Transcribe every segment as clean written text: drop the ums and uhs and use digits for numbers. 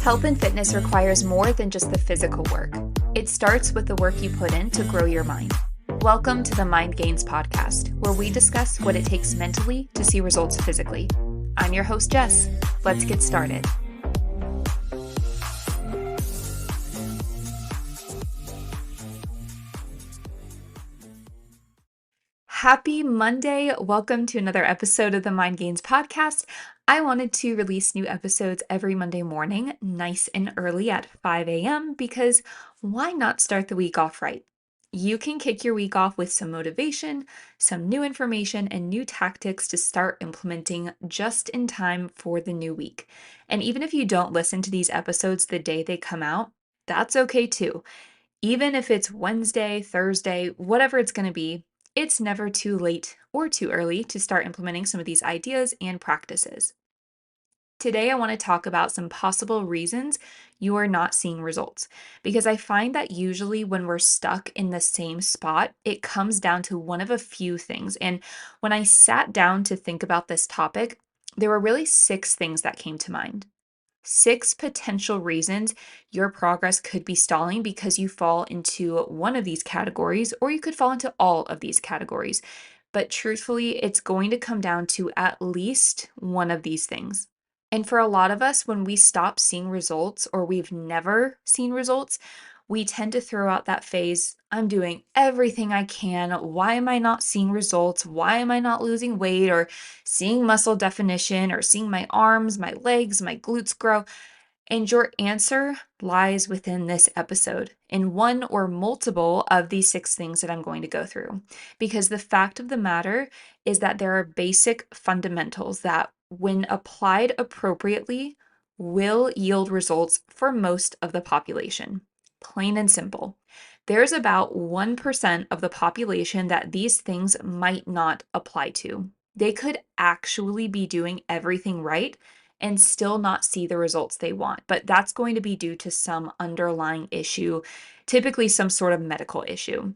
Health and fitness requires more than just the physical work. It starts with the work you put in to grow your mind. Welcome to the Mind Gains podcast, where we discuss what it takes mentally to see results physically. I'm your host, Jess. Let's get started. Happy Monday. Welcome to another episode of the Mind Gains podcast. I wanted to release new episodes every Monday morning, nice and early at 5 a.m. because why not start the week off right? You can kick your week off with some motivation, some new information, and new tactics to start implementing just in time for the new week. And even if you don't listen to these episodes the day they come out, that's okay too. Even if it's Wednesday, Thursday, whatever it's going to be, it's never too late or too early to start implementing some of these ideas and practices. Today, I want to talk about some possible reasons you are not seeing results, because I find that usually when we're stuck in the same spot, it comes down to one of a few things. And when I sat down to think about this topic, there were really 6 things that came to mind. 6 potential reasons your progress could be stalling because you fall into one of these categories, or you could fall into all of these categories. But truthfully, it's going to come down to at least one of these things. And for a lot of us, when we stop seeing results or we've never seen results, we tend to throw out that phase, I'm doing everything I can. Why am I not seeing results? Why am I not losing weight or seeing muscle definition or seeing my arms, my legs, my glutes grow? And your answer lies within this episode in one or multiple of these 6 things that I'm going to go through. Because the fact of the matter is that there are basic fundamentals that, when applied appropriately, will yield results for most of the population. Plain and simple. There's about 1% of the population that these things might not apply to. They could actually be doing everything right and still not see the results they want. But that's going to be due to some underlying issue, typically some sort of medical issue.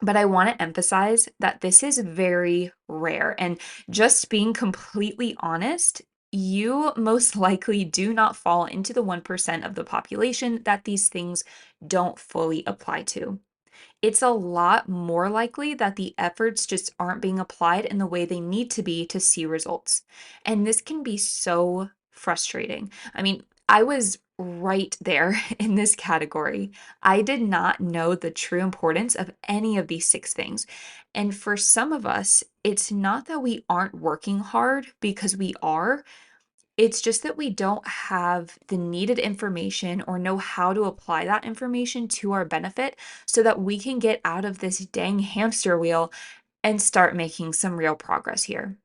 But I want to emphasize that this is very rare. And just being completely honest, you most likely do not fall into the 1% of the population that these things don't fully apply to. It's a lot more likely that the efforts just aren't being applied in the way they need to be to see results. And this can be so frustrating. I mean, I was right there in this category. I did not know the true importance of any of these 6 things. And for some of us, it's not that we aren't working hard, because we are. It's just that we don't have the needed information or know how to apply that information to our benefit so that we can get out of this dang hamster wheel and start making some real progress here.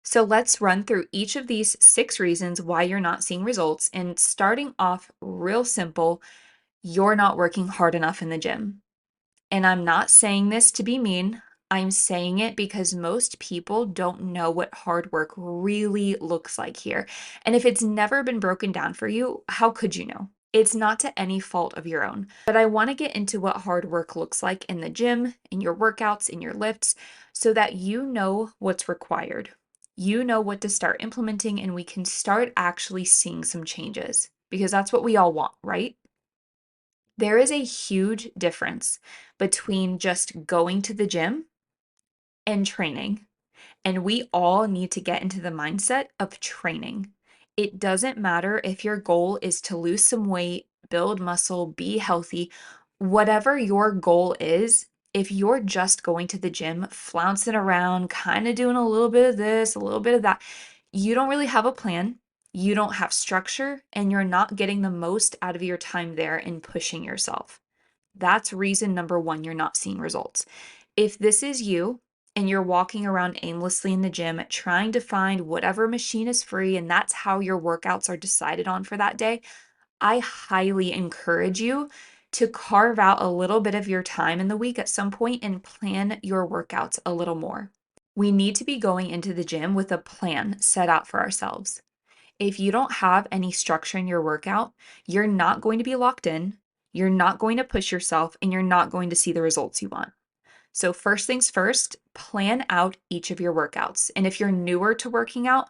So let's run through each of these 6 reasons why you're not seeing results. And starting off real simple, you're not working hard enough in the gym. And I'm not saying this to be mean. I'm saying it because most people don't know what hard work really looks like here. And if it's never been broken down for you, how could you know? It's not to any fault of your own. But I want to get into what hard work looks like in the gym, in your workouts, in your lifts, so that you know what's required. You know what to start implementing, and we can start actually seeing some changes, because that's what we all want, right? There is a huge difference between just going to the gym and training. And we all need to get into the mindset of training. It doesn't matter if your goal is to lose some weight, build muscle, be healthy, whatever your goal is. If you're just going to the gym, flouncing around, kind of doing a little bit of this, a little bit of that, you don't really have a plan. You don't have structure, and you're not getting the most out of your time there and pushing yourself. That's reason number 1 you're not seeing results. If this is you and you're walking around aimlessly in the gym trying to find whatever machine is free and that's how your workouts are decided on for that day, I highly encourage you to carve out a little bit of your time in the week at some point and plan your workouts a little more. We need to be going into the gym with a plan set out for ourselves. If you don't have any structure in your workout, you're not going to be locked in, you're not going to push yourself, and you're not going to see the results you want. So first things first, plan out each of your workouts. And if you're newer to working out,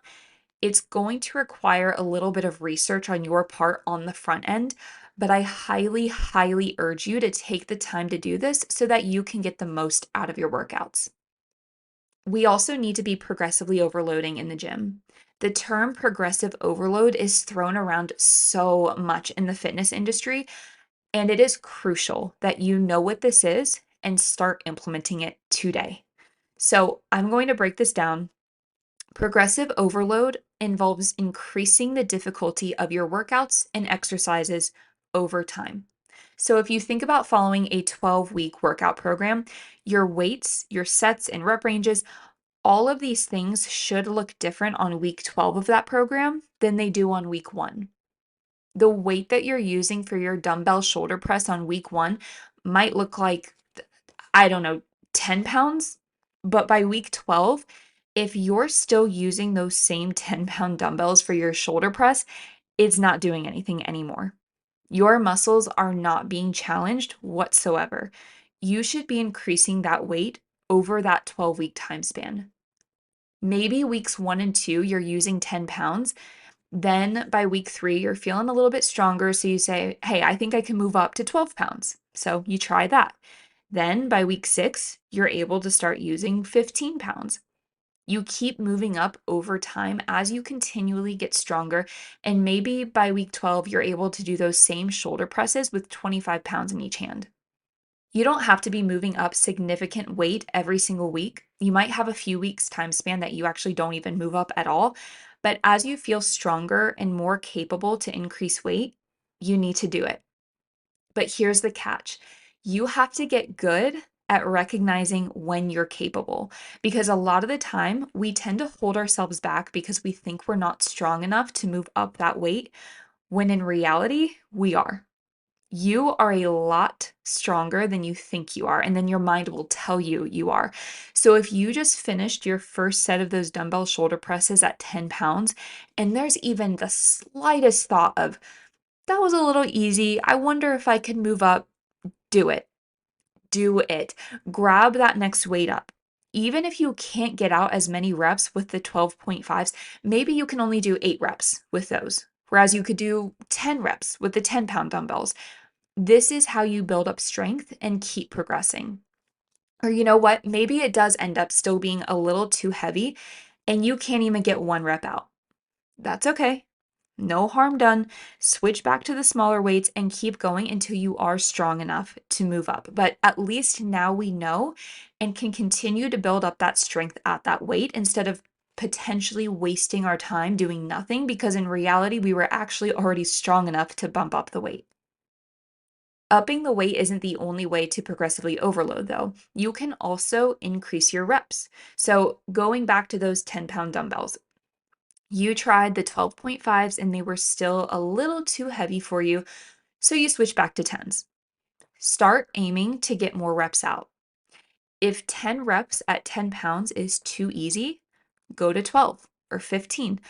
It's going to require a little bit of research on your part on the front end, but I highly, highly urge you to take the time to do this so that you can get the most out of your workouts. We also need to be progressively overloading in the gym. The term progressive overload is thrown around so much in the fitness industry, and it is crucial that you know what this is and start implementing it today. So, I'm going to break this down. Progressive overload involves increasing the difficulty of your workouts and exercises over time. So, if you think about following a 12-week workout program, your weights, your sets, and rep ranges, all of these things should look different on week 12 of that program than they do on week 1. The weight that you're using for your dumbbell shoulder press on week 1 might look like, I don't know, 10 pounds, but by week 12, if you're still using those same 10-pound dumbbells for your shoulder press, it's not doing anything anymore. Your muscles are not being challenged whatsoever. You should be increasing that weight over that 12-week time span. Maybe weeks 1 and 2, you're using 10 pounds. Then by week 3, you're feeling a little bit stronger. So you say, hey, I think I can move up to 12 pounds. So you try that. Then by week 6, you're able to start using 15 pounds. You keep moving up over time as you continually get stronger. And maybe by week 12, you're able to do those same shoulder presses with 25 pounds in each hand. You don't have to be moving up significant weight every single week. You might have a few weeks time span that you actually don't even move up at all. But as you feel stronger and more capable to increase weight, you need to do it. But here's the catch. You have to get good at recognizing when you're capable because a lot of the time we tend to hold ourselves back because we think we're not strong enough to move up that weight when in reality we are. You are a lot stronger than you think you are, and then your mind will tell you you are. So if you just finished your first set of those dumbbell shoulder presses at 10 pounds, and there's even the slightest thought of, that was a little easy, I wonder if I could move up, do it. Do it. Grab that next weight up. Even if you can't get out as many reps with the 12.5s, maybe you can only do 8 reps with those, whereas you could do 10 reps with the 10-pound dumbbells. This is how you build up strength and keep progressing. Or you know what? Maybe it does end up still being a little too heavy and you can't even get 1 rep out. That's okay. No harm done. Switch back to the smaller weights and keep going until you are strong enough to move up. But at least now we know and can continue to build up that strength at that weight instead of potentially wasting our time doing nothing because in reality, we were actually already strong enough to bump up the weight. Upping the weight isn't the only way to progressively overload, though. You can also increase your reps. So, going back to those 10-pound dumbbells, you tried the 12.5s and they were still a little too heavy for you, so you switch back to 10s. Start aiming to get more reps out. If 10 reps at 10 pounds is too easy, go to 12 or 15.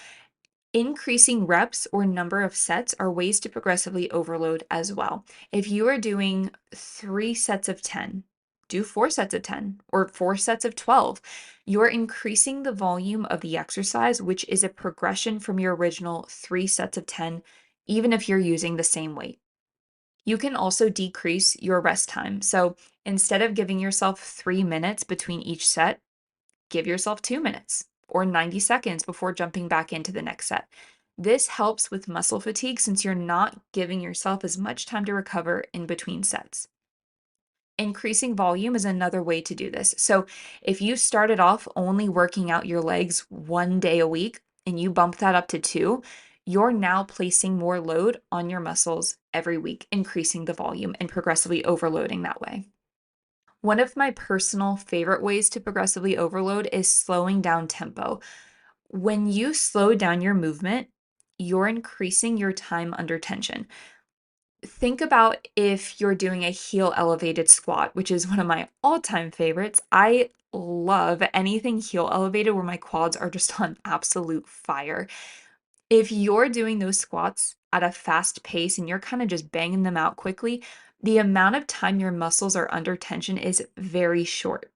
Increasing reps or number of sets are ways to progressively overload as well. If you are doing 3 sets of 10, do 4 sets of 10 or 4 sets of 12. You're increasing the volume of the exercise, which is a progression from your original 3 sets of 10, even if you're using the same weight. You can also decrease your rest time. So instead of giving yourself 3 minutes between each set, give yourself 2 minutes or 90 seconds before jumping back into the next set. This helps with muscle fatigue since you're not giving yourself as much time to recover in between sets. Increasing volume is another way to do this. So, if you started off only working out your legs 1 day a week and you bump that up to 2, you're now placing more load on your muscles every week, increasing the volume and progressively overloading that way. One of my personal favorite ways to progressively overload is slowing down tempo. When you slow down your movement, you're increasing your time under tension. Think about if you're doing a heel elevated squat, which is one of my all time favorites. I love anything heel elevated where my quads are just on absolute fire. If you're doing those squats at a fast pace and you're kind of just banging them out quickly, the amount of time your muscles are under tension is very short.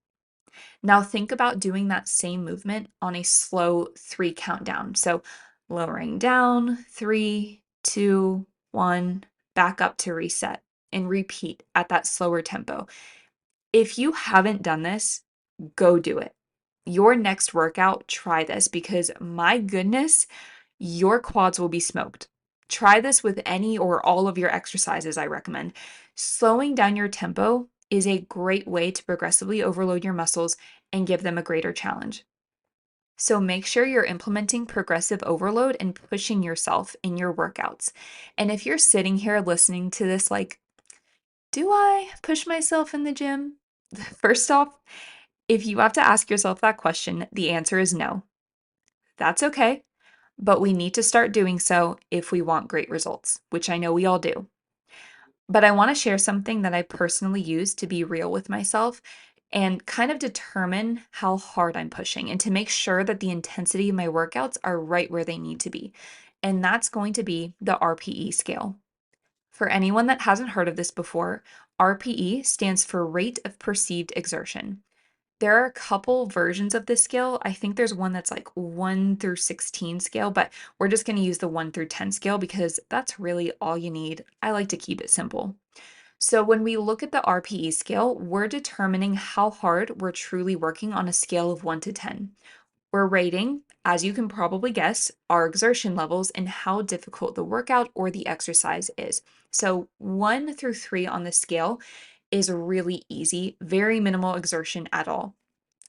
Now think about doing that same movement on a slow 3 countdown. So lowering down, 3, 2, 1, back up to reset, and repeat at that slower tempo. If you haven't done this, go do it. Your next workout, try this because my goodness, your quads will be smoked. Try this with any or all of your exercises, I recommend. Slowing down your tempo is a great way to progressively overload your muscles and give them a greater challenge. So make sure you're implementing progressive overload and pushing yourself in your workouts. And if you're sitting here listening to this, like, do I push myself in the gym? First off, if you have to ask yourself that question, the answer is no. That's okay, but we need to start doing so if we want great results, which I know we all do. But I want to share something that I personally use to be real with myself and kind of determine how hard I'm pushing and to make sure that the intensity of my workouts are right where they need to be. And that's going to be the RPE scale. For anyone that hasn't heard of this before, RPE stands for rate of perceived exertion. There are a couple versions of this scale. I think there's one that's like 1 through 16 scale, but we're just going to use the 1 through 10 scale because that's really all you need. I like to keep it simple. So when we look at the RPE scale, we're determining how hard we're truly working on a scale of 1 to 10. We're rating, as you can probably guess, our exertion levels and how difficult the workout or the exercise is. So 1 through 3 on the scale is really easy, very minimal exertion at all.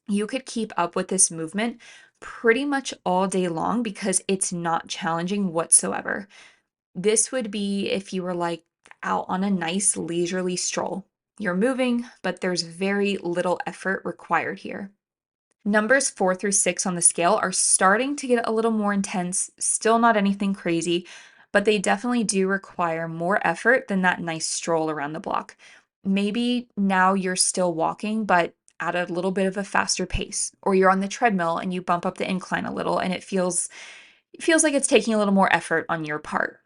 You could keep up with this movement pretty much all day long because it's not challenging whatsoever. This would be if you were like out on a nice leisurely stroll. You're moving, but there's very little effort required here. Numbers 4 through 6 on the scale are starting to get a little more intense, still not anything crazy, but they definitely do require more effort than that nice stroll around the block. Maybe now you're still walking, but at a little bit of a faster pace, or you're on the treadmill and you bump up the incline a little and it feels like it's taking a little more effort on your part.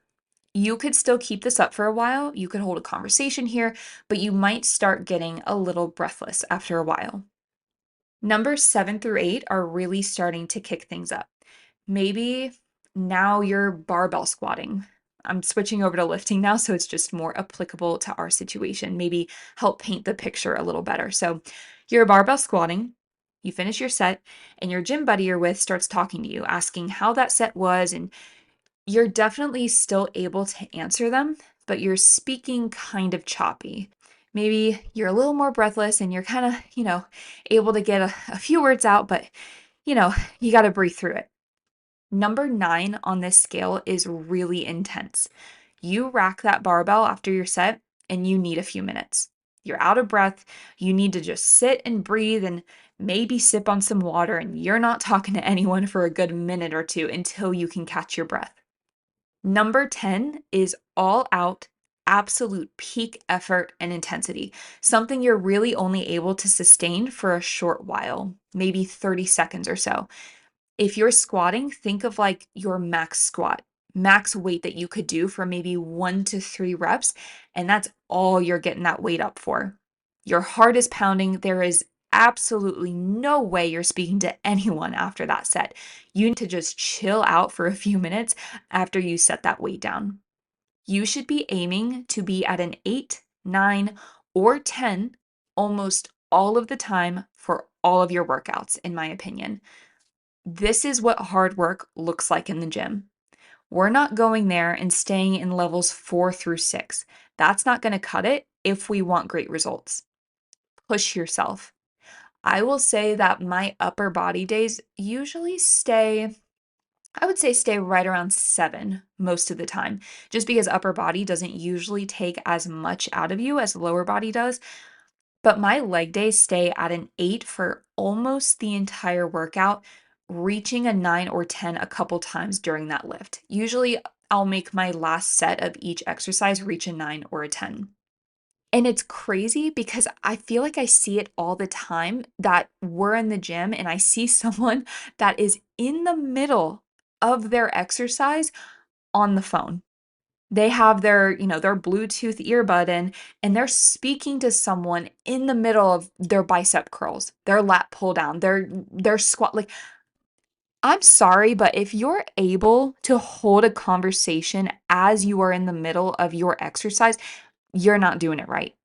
You could still keep this up for a while. You could hold a conversation here, but you might start getting a little breathless after a while. Numbers 7 through 8 are really starting to kick things up. Maybe now you're barbell squatting. I'm switching over to lifting now, so it's just more applicable to our situation. Maybe help paint the picture a little better. So you're barbell squatting, you finish your set, and your gym buddy you're with starts talking to you, asking how that set was, and you're definitely still able to answer them, but you're speaking kind of choppy. Maybe you're a little more breathless and you're kind of, able to get a few words out, but you know, you got to breathe through it. Number 9 on this scale is really intense. You rack that barbell after your set and you need a few minutes. You're out of breath. You need to just sit and breathe and maybe sip on some water, and you're not talking to anyone for a good minute or two until you can catch your breath. Number 10 is all out, absolute peak effort and intensity, something you're really only able to sustain for a short while, maybe 30 seconds or so. If you're squatting, think of like your max squat, max weight that you could do for maybe 1 to 3 reps, and that's all you're getting that weight up for. Your heart is pounding. There is absolutely no way you're speaking to anyone after that set. You need to just chill out for a few minutes after you set that weight down. You should be aiming to be at an 8, 9, or 10 almost all of the time for all of your workouts, in my opinion. This is what hard work looks like in the gym. We're not going there and staying in levels 4 through 6. That's not going to cut it if we want great results. Push yourself. I will say that my upper body days usually stay, I would say stay right around 7 most of the time, just because upper body doesn't usually take as much out of you as lower body does. But my leg days stay at an 8 for almost the entire workout, reaching a 9 or 10 a couple times during that lift. Usually, I'll make my last set of each exercise reach a 9 or a 10. And it's crazy because I feel like I see it all the time that we're in the gym and I see someone that is in the middle of their exercise on the phone. They have their Bluetooth earbud in, and they're speaking to someone in the middle of their bicep curls, their lat pull down, their squat. Like, I'm sorry, but if you're able to hold a conversation as you are in the middle of your exercise, you're not doing it right.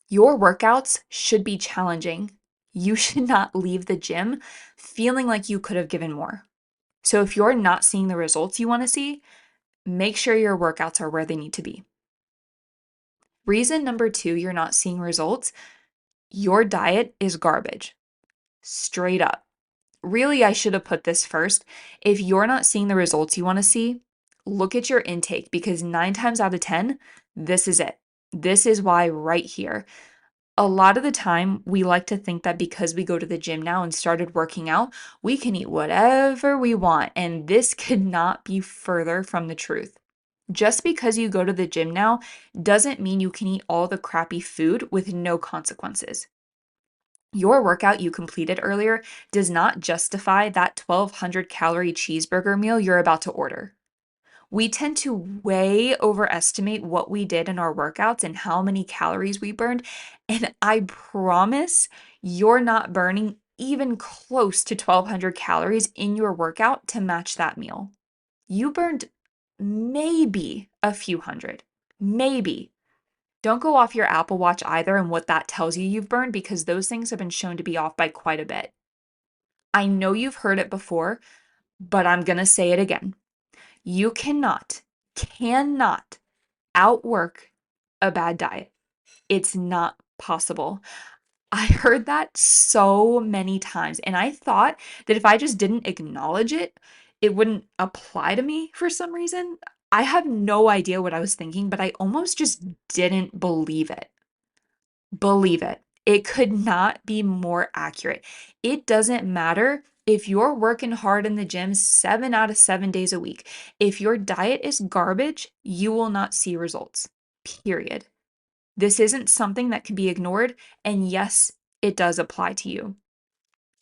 Your workouts should be challenging. You should not leave the gym feeling like you could have given more. So if you're not seeing the results you want to see, make sure your workouts are where they need to be. Reason number two, you're not seeing results, your diet is garbage. Straight up. Really, I should have put this first. If you're not seeing the results you want to see, look at your intake because 9 times out of 10, this is it. This is why right here. A lot of the time, we like to think that because we go to the gym now and started working out, we can eat whatever we want. And this could not be further from the truth. Just because you go to the gym now doesn't mean you can eat all the crappy food with no consequences. Your workout you completed earlier does not justify that 1,200 calorie cheeseburger meal you're about to order. We tend to way overestimate what we did in our workouts and how many calories we burned. And I promise you're not burning even close to 1,200 calories in your workout to match that meal. You burned maybe a few hundred, maybe. Don't go off your Apple Watch either and what that tells you you've burned because those things have been shown to be off by quite a bit. I know you've heard it before, but I'm going to say it again. You cannot outwork a bad diet. It's not possible. I heard that so many times, and I thought that if I just didn't acknowledge it, it wouldn't apply to me for some reason. I have no idea what I was thinking, but I almost just didn't believe it. Believe it. It could not be more accurate. It doesn't matter if you're working hard in the gym 7 out of 7 days a week. If your diet is garbage, you will not see results. Period. This isn't something that can be ignored. And yes, it does apply to you.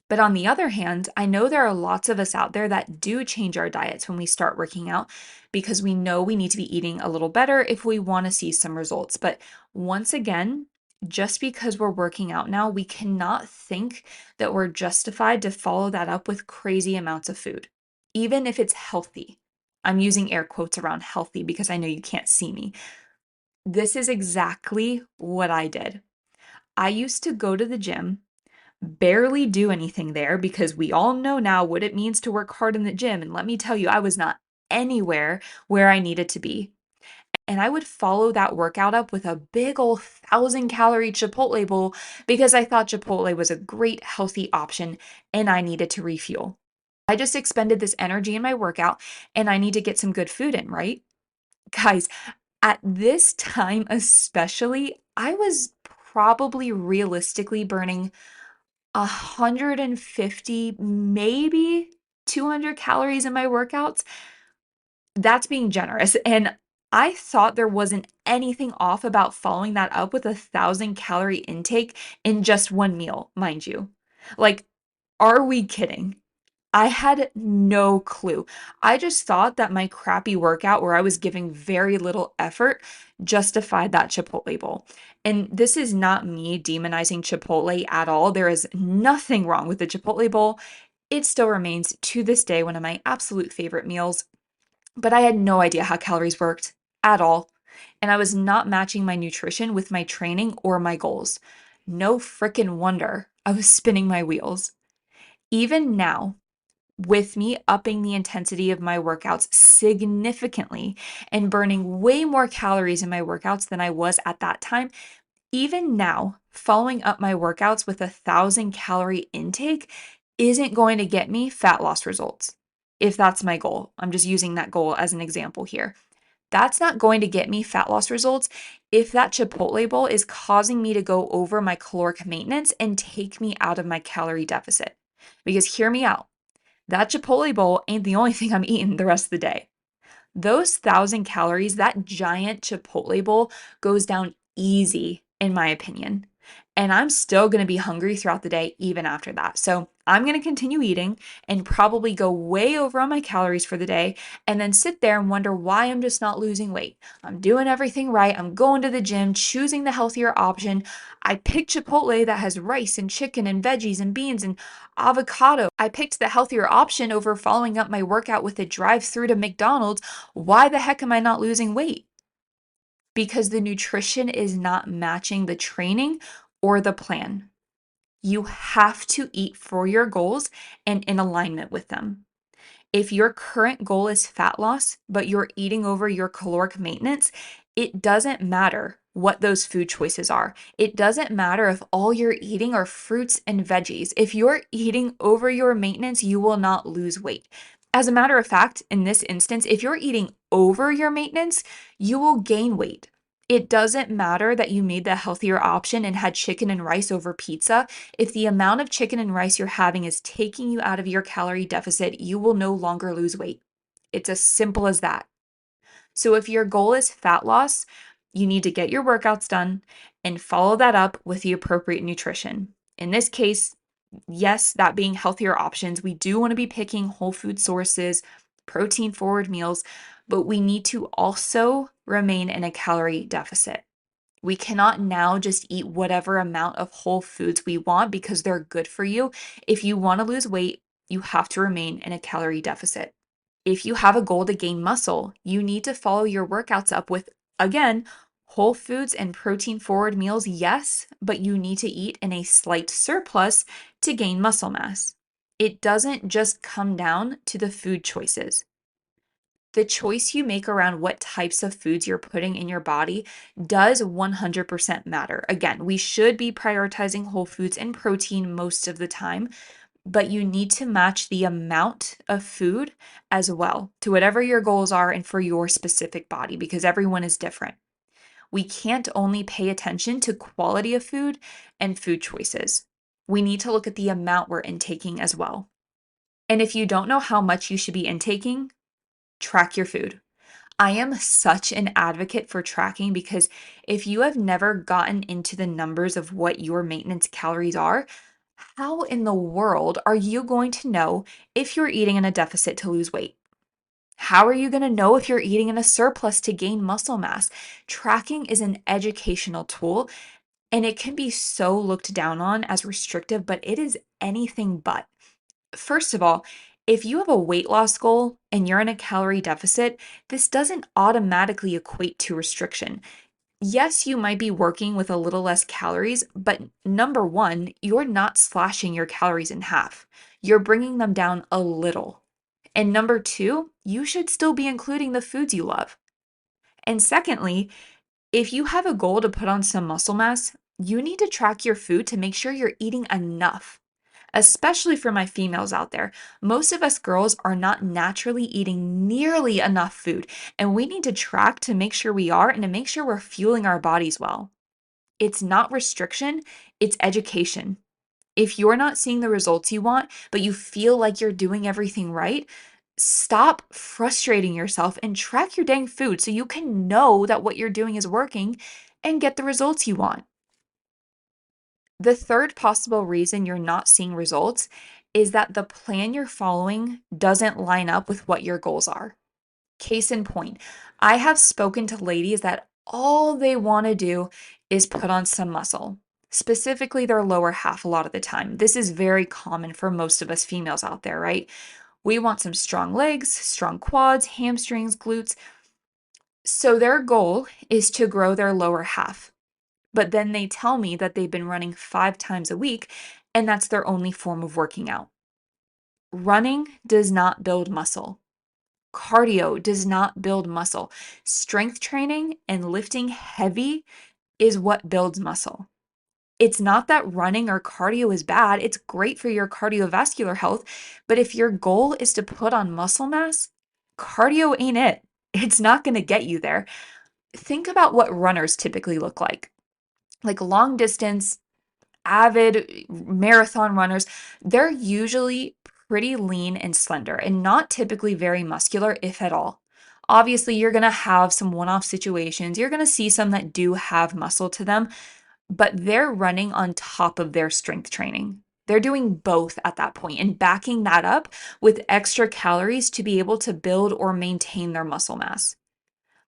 But on the other hand, I know there are lots of us out there that do change our diets when we start working out because we know we need to be eating a little better if we want to see some results. But once again, just because we're working out now, we cannot think that we're justified to follow that up with crazy amounts of food, even if it's healthy. I'm using air quotes around healthy because I know you can't see me. This is exactly what I did. I used to go to the gym, barely do anything there because we all know now what it means to work hard in the gym. And let me tell you, I was not anywhere where I needed to be. And I would follow that workout up with a big old 1,000 calorie Chipotle bowl because I thought Chipotle was a great healthy option and I needed to refuel. I just expended this energy in my workout and I need to get some good food in, right? Guys, at this time especially, I was probably realistically burning 150, maybe 200 calories in my workouts. That's being generous. And I thought there wasn't anything off about following that up with 1,000 calorie intake in just one meal, mind you. Like, are we kidding? I had no clue. I just thought that my crappy workout where I was giving very little effort justified that Chipotle bowl. And this is not me demonizing Chipotle at all. There is nothing wrong with the Chipotle bowl. It still remains to this day one of my absolute favorite meals, but I had no idea how calories worked at all. And I was not matching my nutrition with my training or my goals. No frickin' wonder I was spinning my wheels. Even now, with me upping the intensity of my workouts significantly and burning way more calories in my workouts than I was at that time, even now, following up my workouts with 1,000 calorie intake isn't going to get me fat loss results. If that's my goal, I'm just using that goal as an example here. That's not going to get me fat loss results if that Chipotle bowl is causing me to go over my caloric maintenance and take me out of my calorie deficit. Because hear me out. That Chipotle bowl ain't the only thing I'm eating the rest of the day. Those 1,000 calories, that giant Chipotle bowl goes down easy, in my opinion. And I'm still going to be hungry throughout the day, even after that. So I'm going to continue eating and probably go way over on my calories for the day and then sit there and wonder why I'm just not losing weight. I'm doing everything right. I'm going to the gym, choosing the healthier option. I picked Chipotle that has rice and chicken and veggies and beans and avocado. I picked the healthier option over following up my workout with a drive-through to McDonald's. Why the heck am I not losing weight? Because the nutrition is not matching the training or the plan. You have to eat for your goals and in alignment with them. If your current goal is fat loss, but you're eating over your caloric maintenance, it doesn't matter what those food choices are. It doesn't matter if all you're eating are fruits and veggies. If you're eating over your maintenance, you will not lose weight. As a matter of fact, in this instance, if you're eating over your maintenance, you will gain weight. It doesn't matter that you made the healthier option and had chicken and rice over pizza. If the amount of chicken and rice you're having is taking you out of your calorie deficit, you will no longer lose weight. It's as simple as that. So if your goal is fat loss, you need to get your workouts done and follow that up with the appropriate nutrition. In this case, yes, that being healthier options, we do want to be picking whole food sources, protein forward meals, but we need to also remain in a calorie deficit. We cannot now just eat whatever amount of whole foods we want because they're good for you. If you want to lose weight, you have to remain in a calorie deficit. If you have a goal to gain muscle, you need to follow your workouts up with, again, whole foods and protein forward meals, yes, but you need to eat in a slight surplus to gain muscle mass. It doesn't just come down to the food choices. The choice you make around what types of foods you're putting in your body does 100% matter. Again, we should be prioritizing whole foods and protein most of the time, but you need to match the amount of food as well to whatever your goals are and for your specific body because everyone is different. We can't only pay attention to quality of food and food choices. We need to look at the amount we're intaking as well. And if you don't know how much you should be intaking, track your food. I am such an advocate for tracking because if you have never gotten into the numbers of what your maintenance calories are, how in the world are you going to know if you're eating in a deficit to lose weight? How are you going to know if you're eating in a surplus to gain muscle mass? Tracking is an educational tool and it can be so looked down on as restrictive, but it is anything but. First of all, if you have a weight loss goal and you're in a calorie deficit, this doesn't automatically equate to restriction. Yes, you might be working with a little less calories, but number one, you're not slashing your calories in half. You're bringing them down a little. And number two, you should still be including the foods you love. And secondly, if you have a goal to put on some muscle mass, you need to track your food to make sure you're eating enough. Especially for my females out there, most of us girls are not naturally eating nearly enough food, and we need to track to make sure we are and to make sure we're fueling our bodies well. It's not restriction, it's education. If you're not seeing the results you want, but you feel like you're doing everything right, stop frustrating yourself and track your dang food so you can know that what you're doing is working and get the results you want. The third possible reason you're not seeing results is that the plan you're following doesn't line up with what your goals are. Case in point, I have spoken to ladies that all they want to do is put on some muscle, specifically their lower half a lot of the time. This is very common for most of us females out there, right? We want some strong legs, strong quads, hamstrings, glutes. So their goal is to grow their lower half. But then they tell me that they've been running 5 times a week, and that's their only form of working out. Running does not build muscle. Cardio does not build muscle. Strength training and lifting heavy is what builds muscle. It's not that running or cardio is bad. It's great for your cardiovascular health. But if your goal is to put on muscle mass, cardio ain't it. It's not going to get you there. Think about what runners typically look like long distance, avid marathon runners, they're usually pretty lean and slender and not typically very muscular, if at all. Obviously, you're going to have some one off situations. You're going to see some that do have muscle to them, but they're running on top of their strength training. They're doing both at that point and backing that up with extra calories to be able to build or maintain their muscle mass.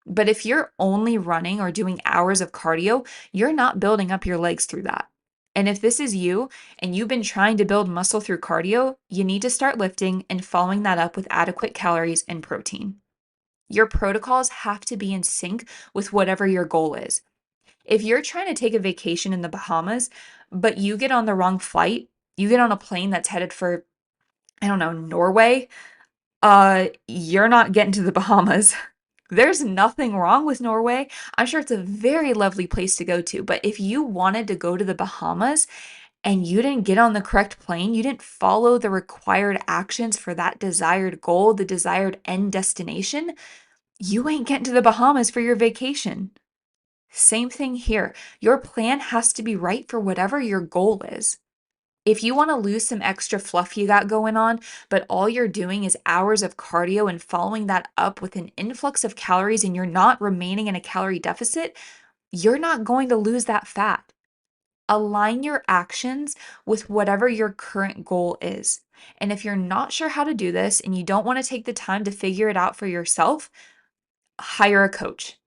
But if you're only running or doing hours of cardio, you're not building up your legs through that. And if this is you and you've been trying to build muscle through cardio, you need to start lifting and following that up with adequate calories and protein. Your protocols have to be in sync with whatever your goal is. If you're trying to take a vacation in the Bahamas, but you get on the wrong flight, you get on a plane that's headed for, I don't know, Norway, you're not getting to the Bahamas. There's nothing wrong with Norway. I'm sure it's a very lovely place to go to, but if you wanted to go to the Bahamas and you didn't get on the correct plane, you didn't follow the required actions for that desired goal, the desired end destination, you ain't getting to the Bahamas for your vacation. Same thing here. Your plan has to be right for whatever your goal is. If you want to lose some extra fluff you got going on, but all you're doing is hours of cardio and following that up with an influx of calories and you're not remaining in a calorie deficit, you're not going to lose that fat. Align your actions with whatever your current goal is. And if you're not sure how to do this and you don't want to take the time to figure it out for yourself, hire a coach.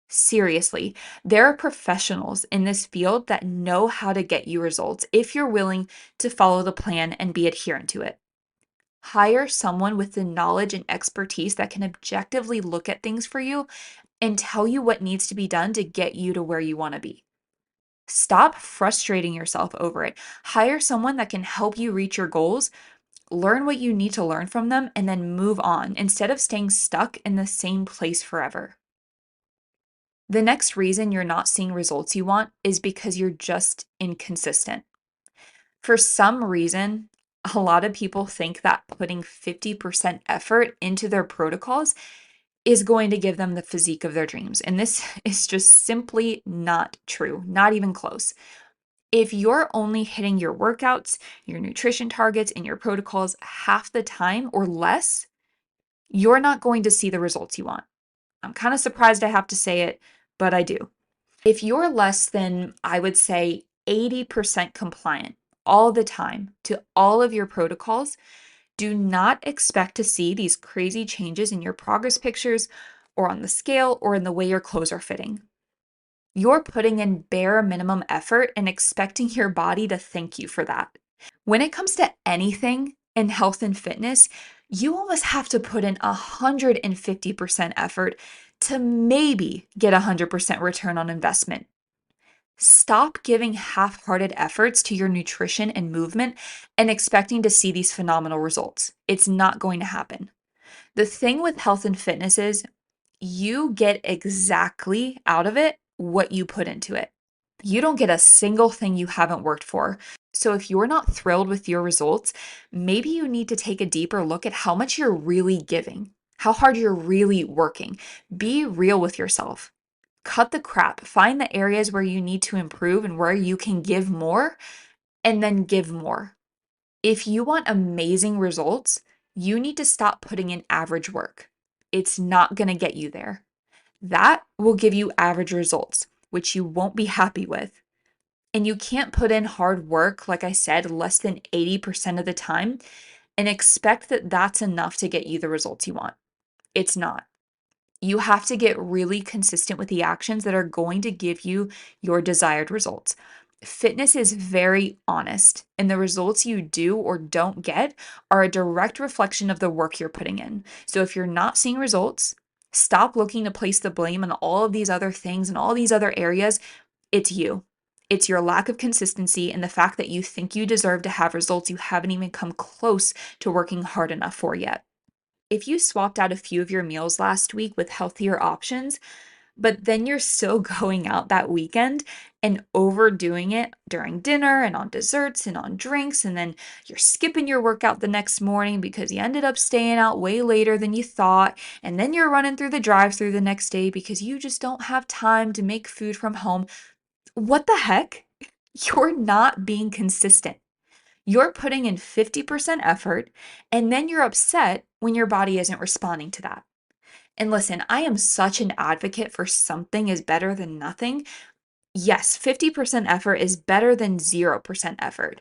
Seriously, there are professionals in this field that know how to get you results if you're willing to follow the plan and be adherent to it. Hire someone with the knowledge and expertise that can objectively look at things for you and tell you what needs to be done to get you to where you want to be. Stop frustrating yourself over it. Hire someone that can help you reach your goals, learn what you need to learn from them, and then move on instead of staying stuck in the same place forever. The next reason you're not seeing results you want is because you're just inconsistent. For some reason, a lot of people think that putting 50% effort into their protocols is going to give them the physique of their dreams. And this is just simply not true, not even close. If you're only hitting your workouts, your nutrition targets, and your protocols half the time or less, you're not going to see the results you want. I'm kind of surprised I have to say it, but I do. If you're less than, I would say, 80% compliant all the time to all of your protocols, do not expect to see these crazy changes in your progress pictures or on the scale or in the way your clothes are fitting. You're putting in bare minimum effort and expecting your body to thank you for that. When it comes to anything in health and fitness, you almost have to put in 150% effort to maybe get 100% return on investment. Stop giving half hearted efforts to your nutrition and movement and expecting to see these phenomenal results. It's not going to happen. The thing with health and fitness is you get exactly out of it what you put into it. You don't get a single thing you haven't worked for. So if you're not thrilled with your results, maybe you need to take a deeper look at how much you're really giving, how hard you're really working. Be real with yourself. Cut the crap. Find the areas where you need to improve and where you can give more, and then give more. If you want amazing results, you need to stop putting in average work. It's not going to get you there. That will give you average results, which you won't be happy with. And you can't put in hard work, like I said, less than 80% of the time and expect that that's enough to get you the results you want. It's not. You have to get really consistent with the actions that are going to give you your desired results. Fitness is very honest, and the results you do or don't get are a direct reflection of the work you're putting in. So if you're not seeing results, stop looking to place the blame on all of these other things and all these other areas. It's you. It's your lack of consistency and the fact that you think you deserve to have results you haven't even come close to working hard enough for yet. If you swapped out a few of your meals last week with healthier options, but then you're still going out that weekend and overdoing it during dinner and on desserts and on drinks, and then you're skipping your workout the next morning because you ended up staying out way later than you thought, and then you're running through the drive-through the next day because you just don't have time to make food from home. What the heck? You're not being consistent. You're putting in 50% effort, and then you're upset when your body isn't responding to that. And listen, I am such an advocate for something is better than nothing, Yes, 50% effort is better than 0% effort.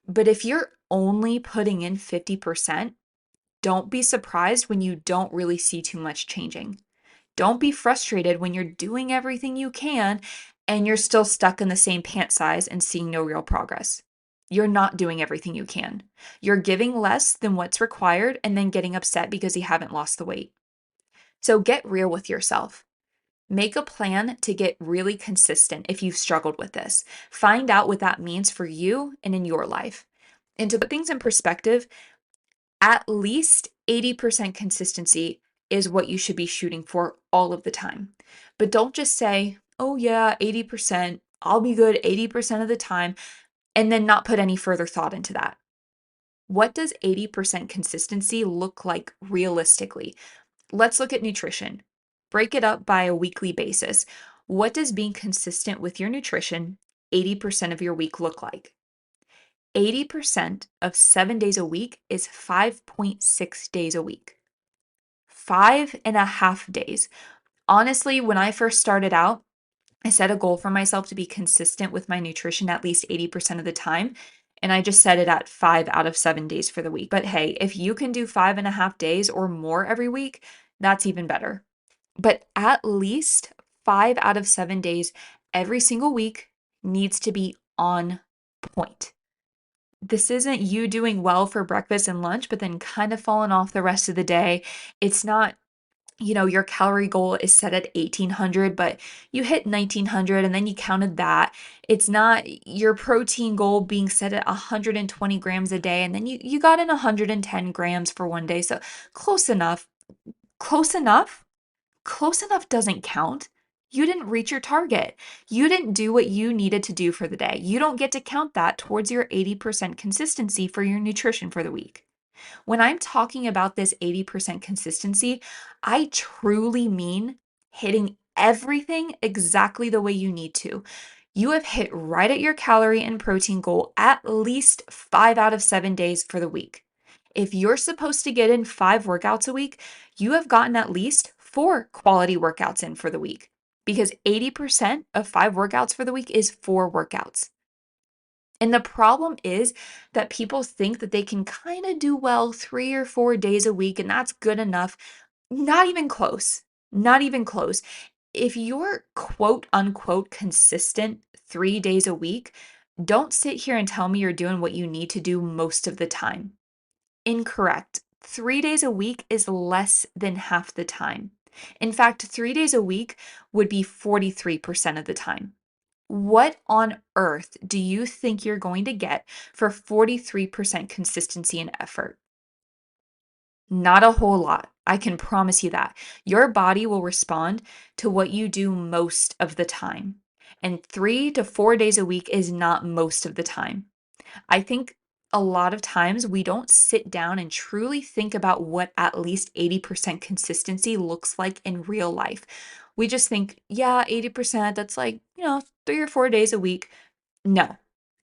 But if you're only putting in 50%, don't be surprised when you don't really see too much changing. Don't be frustrated when you're doing everything you can and you're still stuck in the same pant size and seeing no real progress. You're not doing everything you can. You're giving less than what's required and then getting upset because you haven't lost the weight. So get real with yourself. Make a plan to get really consistent if you've struggled with this. Find out what that means for you and in your life. And to put things in perspective, at least 80% consistency is what you should be shooting for all of the time. But don't just say, oh, yeah, 80%, I'll be good 80% of the time, and then not put any further thought into that. What does 80% consistency look like realistically? Let's look at nutrition. Break it up by a weekly basis. What does being consistent with your nutrition 80% of your week look like? 80% of 7 days a week is 5.6 days a week. 5.5 days. Honestly, when I first started out, I set a goal for myself to be consistent with my nutrition at least 80% of the time. And I just set it at 5 out of 7 days for the week. But hey, if you can do 5.5 days or more every week, that's even better. But at least 5 out of 7 days every single week needs to be on point. This isn't you doing well for breakfast and lunch, but then kind of falling off the rest of the day. It's not, your calorie goal is set at 1800, but you hit 1900 and then you counted that. It's not your protein goal being set at 120 grams a day and then you got in 110 grams for one day. So close enough. Close enough? Close enough doesn't count. You didn't reach your target. You didn't do what you needed to do for the day. You don't get to count that towards your 80% consistency for your nutrition for the week. When I'm talking about this 80% consistency, I truly mean hitting everything exactly the way you need to. You have hit right at your calorie and protein goal at least 5 out of 7 days for the week. If you're supposed to get in 5 workouts a week, you have gotten at least 4 quality workouts in for the week because 80% of 5 workouts for the week is 4 workouts. And the problem is that people think that they can kind of do well 3 or 4 days a week and that's good enough. Not even close. Not even close. If you're quote unquote consistent 3 days a week, don't sit here and tell me you're doing what you need to do most of the time. Incorrect. 3 days a week is less than half the time. In fact, 3 days a week would be 43% of the time. What on earth do you think you're going to get for 43% consistency and effort? Not a whole lot. I can promise you that. Your body will respond to what you do most of the time. And 3 to 4 days a week is not most of the time. I think a lot of times we don't sit down and truly think about what at least 80% consistency looks like in real life. We just think, yeah, 80%, that's like, 3 or 4 days a week. No.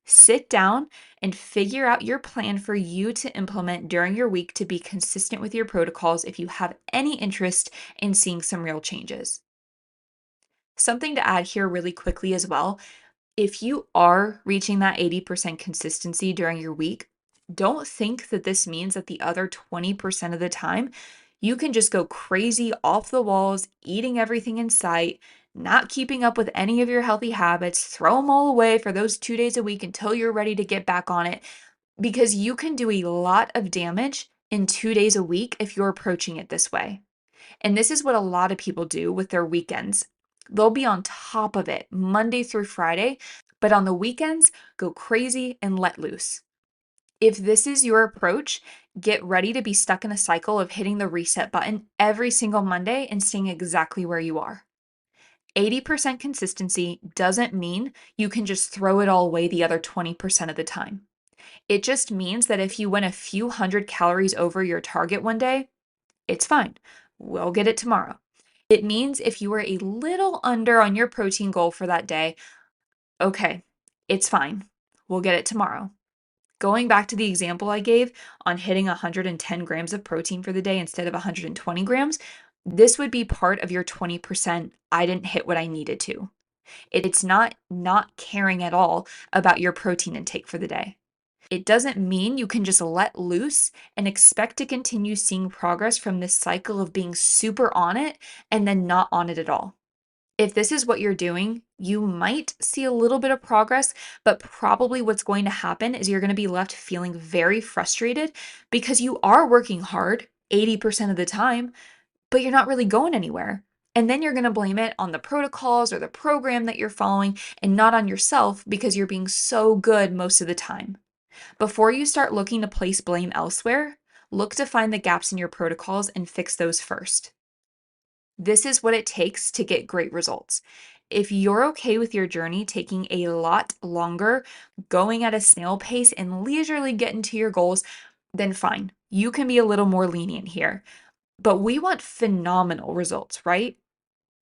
Sit down and figure out your plan for you to implement during your week to be consistent with your protocols if you have any interest in seeing some real changes. Something to add here really quickly as well, if you are reaching that 80% consistency during your week, don't think that this means that the other 20% of the time you can just go crazy off the walls, eating everything in sight, not keeping up with any of your healthy habits, throw them all away for those 2 days a week until you're ready to get back on it, because you can do a lot of damage in 2 days a week if you're approaching it this way. And this is what a lot of people do with their weekends. They'll be on top of it Monday through Friday, but on the weekends, go crazy and let loose. If this is your approach, get ready to be stuck in a cycle of hitting the reset button every single Monday and staying exactly where you are. 80% consistency doesn't mean you can just throw it all away the other 20% of the time. It just means that if you went a few hundred calories over your target one day, it's fine. We'll get it tomorrow. It means if you were a little under on your protein goal for that day, okay, it's fine. We'll get it tomorrow. Going back to the example I gave on hitting 110 grams of protein for the day instead of 120 grams, this would be part of your 20% I didn't hit what I needed to. It's not caring at all about your protein intake for the day. It doesn't mean you can just let loose and expect to continue seeing progress from this cycle of being super on it and then not on it at all. If this is what you're doing, you might see a little bit of progress, but probably what's going to happen is you're going to be left feeling very frustrated because you are working hard 80% of the time, but you're not really going anywhere. And then you're going to blame it on the protocols or the program that you're following and not on yourself because you're being so good most of the time. Before you start looking to place blame elsewhere, look to find the gaps in your protocols and fix those first. This is what it takes to get great results. If you're okay with your journey taking a lot longer, going at a snail pace, and leisurely getting to your goals, then fine. You can be a little more lenient here. But we want phenomenal results, right?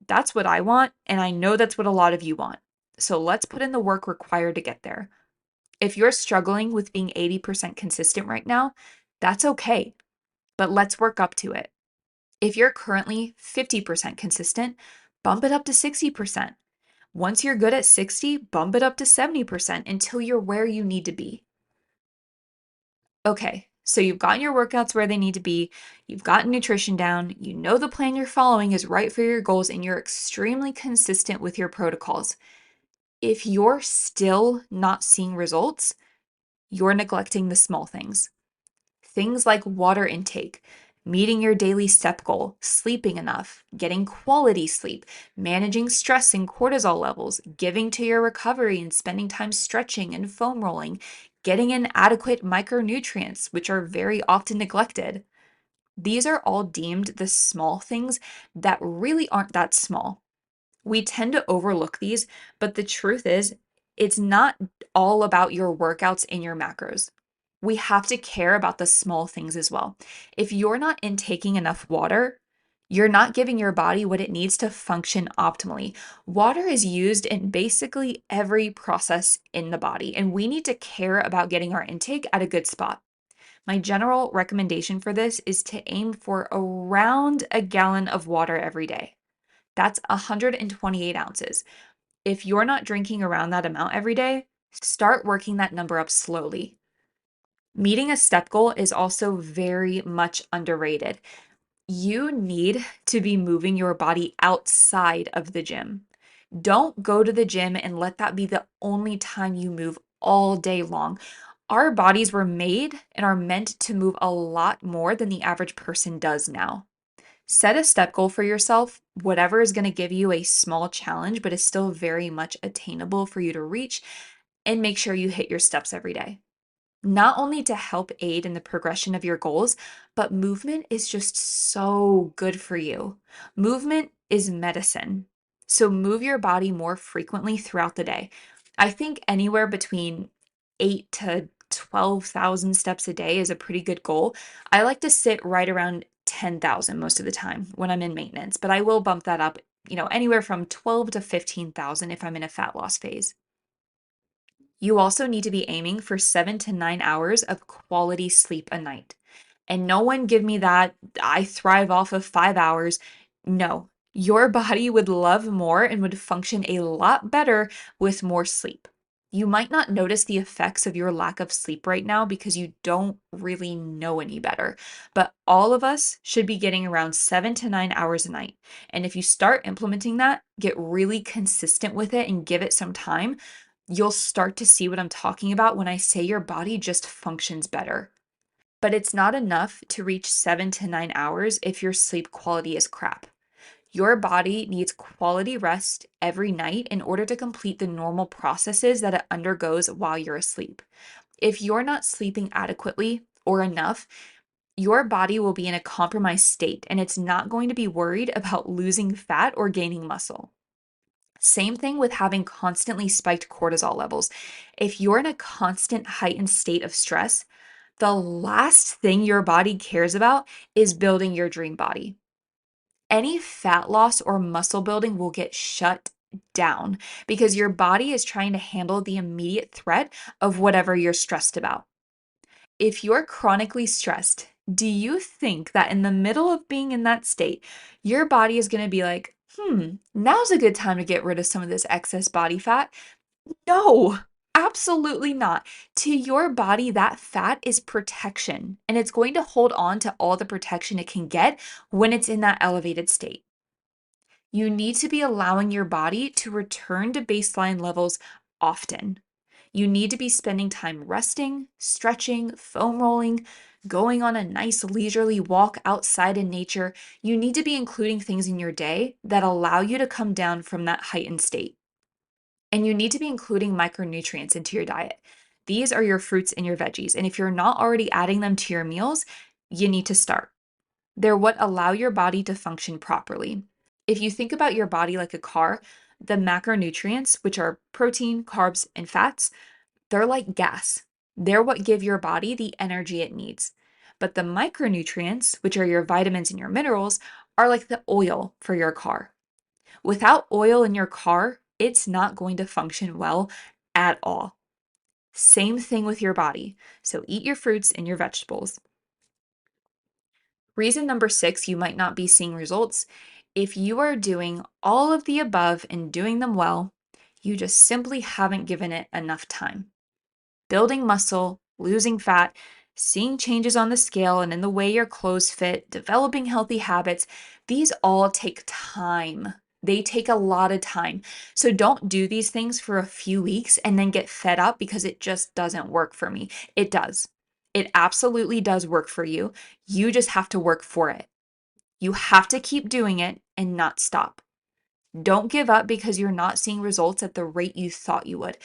That's what I want, and I know that's what a lot of you want. So let's put in the work required to get there. If you're struggling with being 80% consistent right now, that's okay, but let's work up to it. If you're currently 50% consistent, bump it up to 60%. Once you're good at 60, bump it up to 70% until you're where you need to be. Okay, so you've gotten your workouts where they need to be, you've gotten nutrition down, you know the plan you're following is right for your goals, and you're extremely consistent with your protocols. If you're still not seeing results, you're neglecting the small things. Things like water intake, meeting your daily step goal, sleeping enough, getting quality sleep, managing stress and cortisol levels, giving to your recovery and spending time stretching and foam rolling, getting in adequate micronutrients, which are very often neglected. These are all deemed the small things that really aren't that small. We tend to overlook these, but the truth is, it's not all about your workouts and your macros. We have to care about the small things as well. If you're not intaking enough water, you're not giving your body what it needs to function optimally. Water is used in basically every process in the body, and we need to care about getting our intake at a good spot. My general recommendation for this is to aim for around a gallon of water every day. That's 128 ounces. If you're not drinking around that amount every day, start working that number up slowly. Meeting a step goal is also very much underrated. You need to be moving your body outside of the gym. Don't go to the gym and let that be the only time you move all day long. Our bodies were made and are meant to move a lot more than the average person does now. Set a step goal for yourself, whatever is going to give you a small challenge, but is still very much attainable for you to reach, and make sure you hit your steps every day. Not only to help aid in the progression of your goals, but movement is just so good for you. Movement is medicine. So move your body more frequently throughout the day. I think anywhere between 8 to 12,000 steps a day is a pretty good goal. I like to sit right around 10,000 most of the time when I'm in maintenance, but I will bump that up, anywhere from 12 to 15,000 if I'm in a fat loss phase. You also need to be aiming for 7 to 9 hours of quality sleep a night. And no one give me that, I thrive off of 5 hours. No, your body would love more and would function a lot better with more sleep. You might not notice the effects of your lack of sleep right now because you don't really know any better. But all of us should be getting around 7 to 9 hours a night. And if you start implementing that, get really consistent with it and give it some time, you'll start to see what I'm talking about when I say your body just functions better. But it's not enough to reach 7 to 9 hours if your sleep quality is crap. Your body needs quality rest every night in order to complete the normal processes that it undergoes while you're asleep. If you're not sleeping adequately or enough, your body will be in a compromised state and it's not going to be worried about losing fat or gaining muscle. Same thing with having constantly spiked cortisol levels. If you're in a constant heightened state of stress, the last thing your body cares about is building your dream body. Any fat loss or muscle building will get shut down because your body is trying to handle the immediate threat of whatever you're stressed about. If you're chronically stressed, do you think that in the middle of being in that state, your body is going to be like, Now's a good time to get rid of some of this excess body fat. No, absolutely not. To your body, that fat is protection, and it's going to hold on to all the protection it can get when it's in that elevated state. You need to be allowing your body to return to baseline levels often. You need to be spending time resting, stretching, foam rolling, going on a nice leisurely walk outside in nature. You need to be including things in your day that allow you to come down from that heightened state. And you need to be including micronutrients into your diet. These are your fruits and your veggies. And if you're not already adding them to your meals, you need to start. They're what allow your body to function properly. If you think about your body like a car, the macronutrients, which are protein, carbs, and fats, they're like gas. They're what give your body the energy it needs. But the micronutrients, which are your vitamins and your minerals, are like the oil for your car. Without oil in your car, it's not going to function well at all. Same thing with your body. So eat your fruits and your vegetables. Reason number 6, you might not be seeing results. If you are doing all of the above and doing them well, you just simply haven't given it enough time. Building muscle, losing fat, seeing changes on the scale and in the way your clothes fit, developing healthy habits, these all take time. They take a lot of time. So don't do these things for a few weeks and then get fed up because it just doesn't work for me. It does. It absolutely does work for you. You just have to work for it. You have to keep doing it and not stop. Don't give up because you're not seeing results at the rate you thought you would.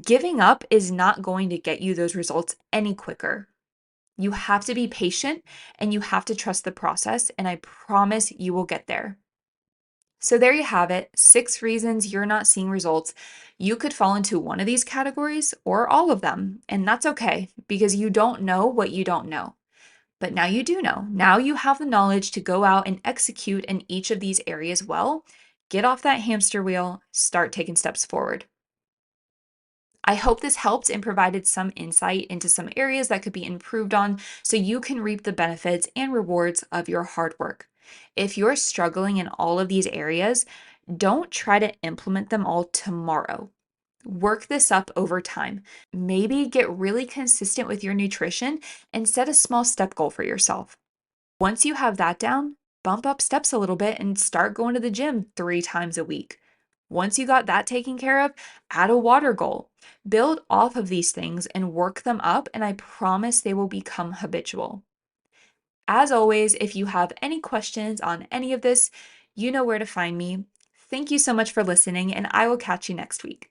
Giving up is not going to get you those results any quicker. You have to be patient and you have to trust the process, and I promise you will get there. So, there you have it, 6 reasons you're not seeing results. You could fall into one of these categories or all of them, and that's okay because you don't know what you don't know. But now you do know. Now you have the knowledge to go out and execute in each of these areas well. Get off that hamster wheel, start taking steps forward. I hope this helped and provided some insight into some areas that could be improved on so you can reap the benefits and rewards of your hard work. If you're struggling in all of these areas, don't try to implement them all tomorrow. Work this up over time. Maybe get really consistent with your nutrition and set a small step goal for yourself. Once you have that down, bump up steps a little bit and start going to the gym 3 times a week. Once you got that taken care of, add a water goal. Build off of these things and work them up, and I promise they will become habitual. As always, if you have any questions on any of this, you know where to find me. Thank you so much for listening, and I will catch you next week.